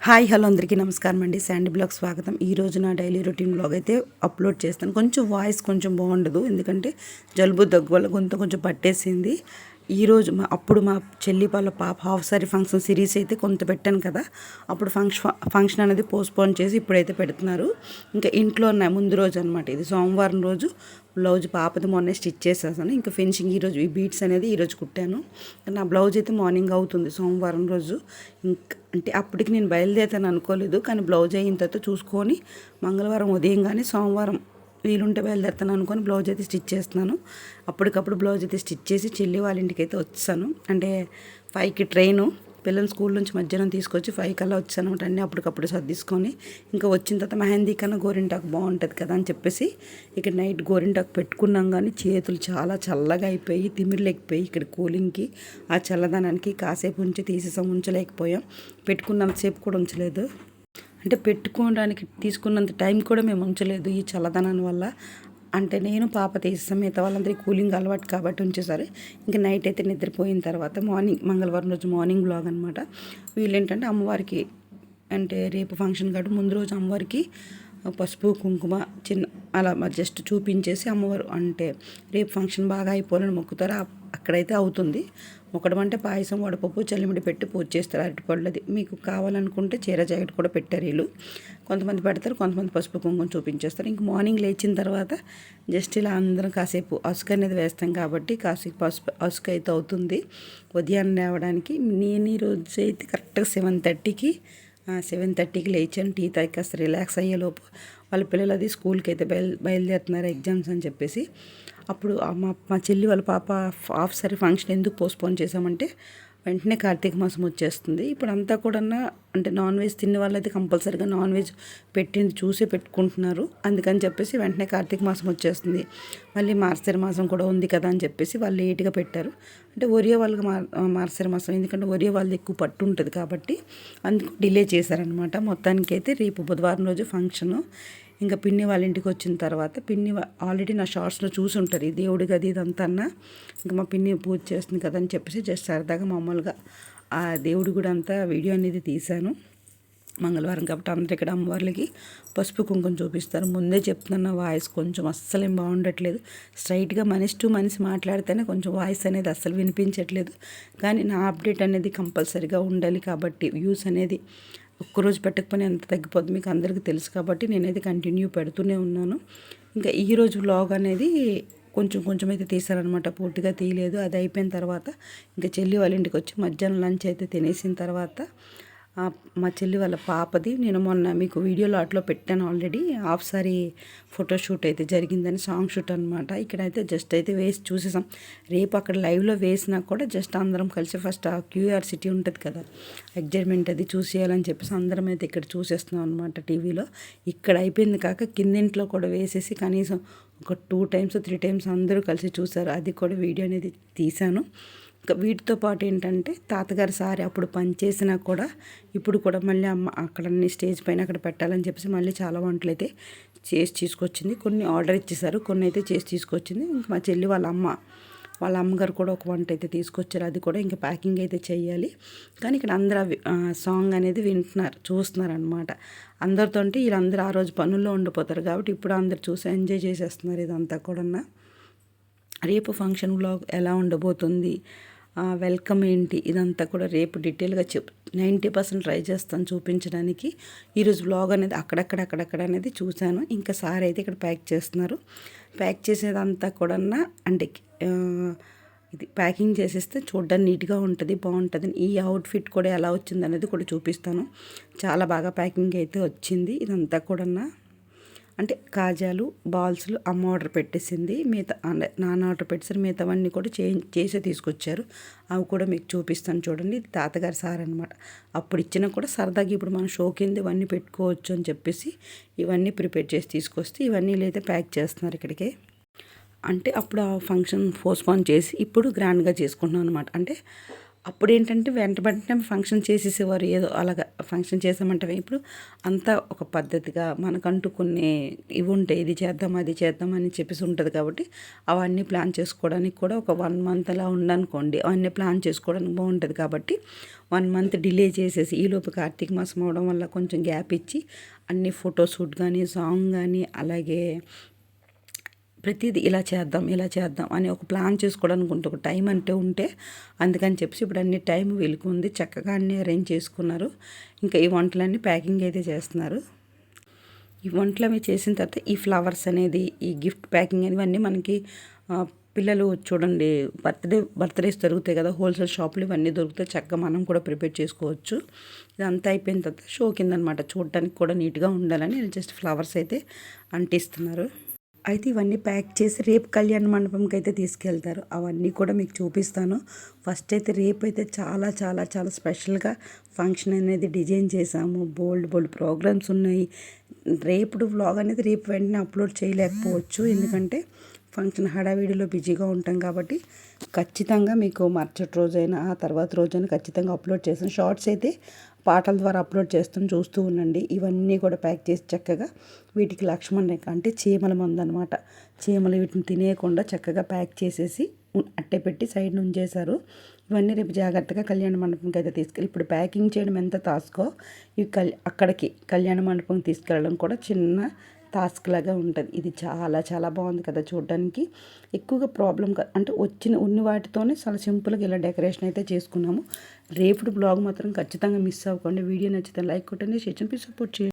Hi hello అందరికీ నమస్కారం అండి. శాండీ బ్లాగ్ స్వాగతం. ఈరోజు నా డైలీ రొటీన్ బ్లాగ్ అయితే అప్లోడ్ చేస్తాను. కొంచెం వాయిస్ కొంచెం బాగుండదు, ఎందుకంటే జలుబు దగ్గు వల్ల గొంతు కొంచెం పట్టేసింది. ఈరోజు అప్పుడు మా చెల్లి వాళ్ళ పాప హాఫ్ సారీ ఫంక్షన్ సిరీస్ అయితే కొంత పెట్టాను కదా, అప్పుడు ఫంక్షన్ అనేది పోస్ట్పోన్ చేసి ఇప్పుడైతే పెడుతున్నారు. ఇంకా ఇంట్లో ఉన్న ముందు రోజు అనమాట, ఇది సోమవారం రోజు బ్లౌజ్ పాపది మొన్నే స్టిచ్ చేసేసాను. ఇంకా ఫినిషింగ్ ఈరోజు ఈ బీట్స్ అనేది ఈరోజు కుట్టాను. నా బ్లౌజ్ అయితే మార్నింగ్ అవుతుంది సోమవారం రోజు. ఇంకా అంటే అప్పటికి నేను బయలుదేరుతాను అనుకోలేదు, కానీ బ్లౌజ్ అయిన తర్వాత చూసుకొని మంగళవారం ఉదయం కానీ సోమవారం వీలుంటే బయలుదేరుతాను అనుకొని బ్లౌజ్ అయితే స్టిచ్ చేస్తున్నాను. అప్పటికప్పుడు బ్లౌజ్ అయితే స్టిచ్ చేసి చెల్లి వాళ్ళ ఇంటికి అయితే వచ్చాను. అంటే 5కి ట్రైను, పిల్లలు స్కూల్ నుంచి మధ్యాహ్నం తీసుకొచ్చి 5 కల్లా వచ్చాను అనమాట. అన్నీ అప్పటికప్పుడు సర్దిసుకొని ఇంకా వచ్చిన తర్వాత మెహందీ కన్నా గోరింటాకు బాగుంటుంది కదా అని చెప్పేసి ఇక్కడ నైట్ గోరింటాకు పెట్టుకున్నాం. కానీ చేతులు చాలా చల్లగా అయిపోయి తిమిర్లేకపోయి ఇక్కడ కూలింగ్కి ఆ చల్లదనానికి కాసేపు ఉంచి తీసేసాం, ఉంచలేకపోయాం. పెట్టుకున్నంతసేపు కూడా ఉంచలేదు, అంటే పెట్టుకోవడానికి తీసుకున్నంత టైం కూడా మేము ఉంచలేదు ఈ చల్లదనం వల్ల. అంటే నేను పాప తీసేసాం, మిగతా వాళ్ళందరికీ కూలింగ్ అలవాటు కాబట్టి ఉంచేసారు. ఇంకా నైట్ అయితే నిద్రపోయిన తర్వాత మార్నింగ్ మంగళవారం రోజు మార్నింగ్ బ్లాగ్ అనమాట. వీళ్ళు ఏంటంటే అమ్మవారికి, అంటే రేపు ఫంక్షన్ కాబట్టి ముందు రోజు అమ్మవారికి పసుపు కుంకుమ చిన్న అలా జస్ట్ చూపించేసి అమ్మవారు అంటే రేపు ఫంక్షన్ బాగా అయిపోవాలని మొక్కుతారు. అక్కడైతే అవుతుంది. మొక్కడం అంటే పాయసం వడపప్పు చల్లిమిడి పెట్టి పూజ చేస్తారు అరటిపళ్ళది. మీకు కావాలనుకుంటే చీర జాకెట్ కూడా పెట్టారు వీళ్ళు. కొంతమంది పెడతారు, కొంతమంది పసుపు కుంకుమ చూపించేస్తారు. ఇంక మార్నింగ్ లేచిన తర్వాత జస్ట్ ఇలా అందరం కాసేపు అసుక అనేది వేస్తాం కాబట్టి కాసేపు అసుక అయితే అవుతుంది ఉదయాన్నే లేవడానికి. నేను ఈరోజు అయితే కరెక్ట్గా 7:30కి లేచాను. టీ తాగి కాస్త రిలాక్స్ అయ్యేలోపు వాళ్ళ పిల్లలు అది స్కూల్కి అయితే బయలుదేరుతున్నారు ఎగ్జామ్స్ అని చెప్పేసి. అప్పుడు మా చెల్లి వాళ్ళ పాప హాఫ్ సారీ ఫంక్షన్ ఎందుకు పోస్ట్పోన్ చేసామంటే వెంటనే కార్తీక మాసం వచ్చేస్తుంది. ఇప్పుడు అంతా కూడా అంటే నాన్ వెజ్ తినే వాళ్ళైతే కంపల్సరీగా నాన్ వెజ్ పెట్టింది చూసే పెట్టుకుంటున్నారు. అందుకని చెప్పేసి వెంటనే కార్తీక మాసం వచ్చేస్తుంది, మళ్ళీ మార్గశిర మాసం కూడా ఉంది కదా అని చెప్పేసి వాళ్ళు లేట్గా పెట్టారు. అంటే ఒరియో వాళ్ళకి మార్గశిర మాసం, ఎందుకంటే ఒరియో వాళ్ళది ఎక్కువ పట్టు ఉంటుంది కాబట్టి అందుకు డిలే చేశారనమాట. మొత్తానికైతే రేపు బుధవారం రోజు ఫంక్షను. ఇంకా పిన్ని వాళ్ళ ఇంటికి వచ్చిన తర్వాత పిన్ని ఆల్రెడీ నా షార్ట్స్లో చూసి ఉంటారు ఈ దేవుడి గది ఇదంతా. ఇంకా మా పిన్ని పూజ చేస్తుంది కదా అని చెప్పేసి జస్ట్ సరదాగా మామూలుగా ఆ దేవుడి కూడా అంతా వీడియో అనేది తీశాను. మంగళవారం కాబట్టి అందరూ ఇక్కడ అమ్మవార్లకి పసుపు కుంకుమ చూపిస్తారు. ముందే చెప్తున్నా వాయిస్ కొంచెం అస్సలేం బాగుండట్లేదు. స్ట్రైట్గా మనిషి టు మనిషి మాట్లాడితేనే కొంచెం వాయిస్ అనేది అస్సలు వినిపించట్లేదు. కానీ నా అప్డేట్ అనేది కంపల్సరీగా ఉండాలి కాబట్టి వ్యూస్ అనేది ఒక్కరోజు పెట్టకపోయినా ఎంత తగ్గిపోతుంది మీకు అందరికీ తెలుసు కాబట్టి నేనైతే కంటిన్యూ పెడుతూనే ఉన్నాను. ఇంకా ఈరోజు వ్లాగ్ అనేది కొంచెం అయితే తీశారనమాట, పూర్తిగా తీయలేదు. అది అయిపోయిన తర్వాత ఇంకా చెల్లి వాళ్ళ ఇంటికి వచ్చి మధ్యాహ్నం లంచ్ అయితే తినేసిన తర్వాత మా చెల్లి వాళ్ళ పాపది నేను మొన్న మీకు వీడియోలో అట్లో పెట్టాను ఆల్రెడీ. హాఫ్ సారీ ఫోటోషూట్ అయితే జరిగిందని, సాంగ్ షూట్ అనమాట. ఇక్కడైతే జస్ట్ అయితే వేసి చూసేసాం. రేపు అక్కడ లైవ్లో వేసినా కూడా జస్ట్ అందరం కలిసి ఫస్ట్ ఆ క్యూఆర్సిటీ ఉంటుంది కదా, ఎగ్జైట్మెంట్ అది చూసేయాలని చెప్పేసి అందరం అయితే ఇక్కడ చూసేస్తున్నాం అనమాట టీవీలో. ఇక్కడ అయిపోయింది కాక కిందింట్లో కూడా వేసేసి కనీసం ఒక 2 times 3 times అందరూ కలిసి చూసారు. అది కూడా వీడియో అనేది తీశాను. ఇంకా వీటితో పాటు ఏంటంటే తాతగారి సారీ అప్పుడు పని చేసినా కూడా ఇప్పుడు కూడా మళ్ళీ అమ్మ అక్కడ స్టేజ్ పైన అక్కడ పెట్టాలని చెప్పేసి మళ్ళీ చాలా వంటలు అయితే చేసి తీసుకొచ్చింది. కొన్ని ఆర్డర్ ఇచ్చేసారు, కొన్ని అయితే చేసి తీసుకొచ్చింది. ఇంకా మా చెల్లి వాళ్ళ అమ్మగారు కూడా ఒక వంట అయితే తీసుకొచ్చారు. అది కూడా ఇంకా ప్యాకింగ్ అయితే చేయాలి. కానీ ఇక్కడ అందరూ సాంగ్ అనేది చూస్తున్నారు అనమాట. అందరితో అంటే వీళ్ళందరూ ఆ రోజు పనుల్లో ఉండిపోతారు కాబట్టి ఇప్పుడు అందరు చూసి ఎంజాయ్ చేసేస్తున్నారు ఇదంతా కూడా. రేపు ఫంక్షన్ వ్లాగ్ ఎలా ఉండబోతుంది, వెల్కమ్ ఏంటి, ఇదంతా కూడా రేపు డీటెయిల్గా 90% ట్రై చేస్తాను చూపించడానికి. ఈరోజు వ్లాగ్ అనేది అక్కడక్కడ అనేది చూశాను. ఇంకా సార్ అయితే ఇక్కడ ప్యాక్ చేస్తున్నారు. ప్యాక్ చేసేదంతా కూడా అంటే ఇది ప్యాకింగ్ చేసేస్తే చూడడానికి నీట్గా ఉంటుంది, బాగుంటుంది. ఈ అవుట్ఫిట్ కూడా ఎలా వచ్చింది అనేది కూడా చూపిస్తాను. చాలా బాగా ప్యాకింగ్ అయితే వచ్చింది. ఇదంతా కూడా అంటే కాజాలు బాల్స్లు అమ్మ ఆర్డర్ పెట్టేసింది, మిగతా అంటే నాన్న ఆర్డర్ పెట్టేసారు. మిగతావన్నీ కూడా చేసే తీసుకొచ్చారు. అవి కూడా మీకు చూపిస్తాను చూడండి. ఇది తాతగారి సార్ అనమాట. అప్పుడు ఇచ్చినా కూడా సరదాగా ఇప్పుడు మనం షో కింద ఇవన్నీ పెట్టుకోవచ్చు అని చెప్పేసి ఇవన్నీ ప్రిపేర్ చేసి తీసుకొస్తే ఇవన్నీ అయితే ప్యాక్ చేస్తున్నారు ఇక్కడికి. అంటే అప్పుడు ఆ ఫంక్షన్ పోస్ట్పోన్ చేసి ఇప్పుడు గ్రాండ్గా చేసుకుంటున్నాం అనమాట. అంటే అప్పుడేంటంటే వెంటనే ఫంక్షన్ చేసేసేవారు. ఏదో అలాగా ఫంక్షన్ చేసామంటే ఇప్పుడు అంతా ఒక పద్ధతిగా మనకంటూ కొన్ని ఇవి ఉంటాయి. ఇది చేద్దాం, అది చేద్దాం అని చెప్పేసి ఉంటది కాబట్టి అవన్నీ ప్లాన్ చేసుకోవడానికి కూడా ఒక 1 మంత్ అలా ఉందనుకోండి. అవన్నీ ప్లాన్ చేసుకోవడానికి బావుంటది కాబట్టి 1 మంత్ డిలే చేసేసి ఈలోపు కార్తీక మాసం అవ్వడం వల్ల కొంచెం గ్యాప్ ఇచ్చి అన్ని ఫోటోషూట్ గానీ, సాంగ్ గానీ అలాగే ప్రతిదీ ఇలా చేద్దాం అని ఒక ప్లాన్ చేసుకోవడానికి ఉంటుంది. ఒక టైం అంటే ఉంటే అందుకని చెప్పేసి ఇప్పుడు అన్ని టైం వీళ్ళకి ఉంది. చక్కగా అన్నీ అరేంజ్ చేసుకున్నారు. ఇంకా ఈ వంటలన్నీ ప్యాకింగ్ అయితే చేస్తున్నారు. ఈ వంటలు అవి చేసిన తర్వాత ఈ ఫ్లవర్స్ అనేది, ఈ గిఫ్ట్ ప్యాకింగ్ ఇవన్నీ మనకి పిల్లలు చూడండి బర్త్డేస్ దొరుకుతాయి కదా, హోల్సేల్ షాపులు ఇవన్నీ దొరుకుతాయి. చక్కగా మనం కూడా ప్రిపేర్ చేసుకోవచ్చు. ఇదంతా అయిపోయిన తర్వాత షో కిందనమాట, చూడటానికి కూడా నీట్గా ఉండాలని జస్ట్ ఫ్లవర్స్ అయితే అంటిస్తున్నారు. అయితే ఇవన్నీ ప్యాక్ చేసి రేపు కళ్యాణ మండపంకి అయితే తీసుకెళ్తారు. అవన్నీ కూడా మీకు చూపిస్తాను. ఫస్ట్ అయితే రేపు అయితే చాలా చాలా చాలా స్పెషల్గా ఫంక్షన్ అనేది డిజైన్ చేసాము. బోల్డ్ ప్రోగ్రామ్స్ ఉన్నాయి. రేపు వ్లాగ్ అనేది రేపు వెంటనే అప్లోడ్ చేయలేకపోవచ్చు, ఎందుకంటే ఫంక్షన్ హడావిడిలో బిజీగా ఉంటాం కాబట్టి ఖచ్చితంగా మీకు మరుసటి రోజైనా ఆ తర్వాత రోజైనా ఖచ్చితంగా అప్లోడ్ చేస్తాను. షార్ట్స్ అయితే పాటల ద్వారా అప్లోడ్ చేస్తాను, చూస్తూ ఉండండి. ఇవన్నీ కూడా ప్యాక్ చేసి చక్కగా వీటికి లక్ష్మణ్ రేఖ అంటే చీమల మందు అనమాట. చీమలు వీటిని తినేయకుండా చక్కగా ప్యాక్ చేసేసి అట్టే పెట్టి సైడ్ ఉంచేశారు. ఇవన్నీ రేపు జాగ్రత్తగా కళ్యాణ మండపంకి అయితే తీసుకెళ్ళి, ఇప్పుడు ప్యాకింగ్ చేయడం ఎంత టాస్కో అక్కడికి కళ్యాణ మండపం తీసుకెళ్ళడం కూడా చిన్న టాస్క్ లాగా ఉంటుంది. ఇది చాలా చాలా బాగుంది కదా చూడడానికి. ఎక్కువగా ప్రాబ్లం అంటే ఉన్న వాటితోనే చాలా సింపుల్గా ఇలా డెకరేషన్ అయితే చేసుకున్నాము. రేపు బ్లాగ్ మాత్రం ఖచ్చితంగా మిస్ అవ్వకండి. వీడియో నచ్చితే లైక్ కొట్టండి, షేర్ చేయండి, సపోర్ట్ చేయండి.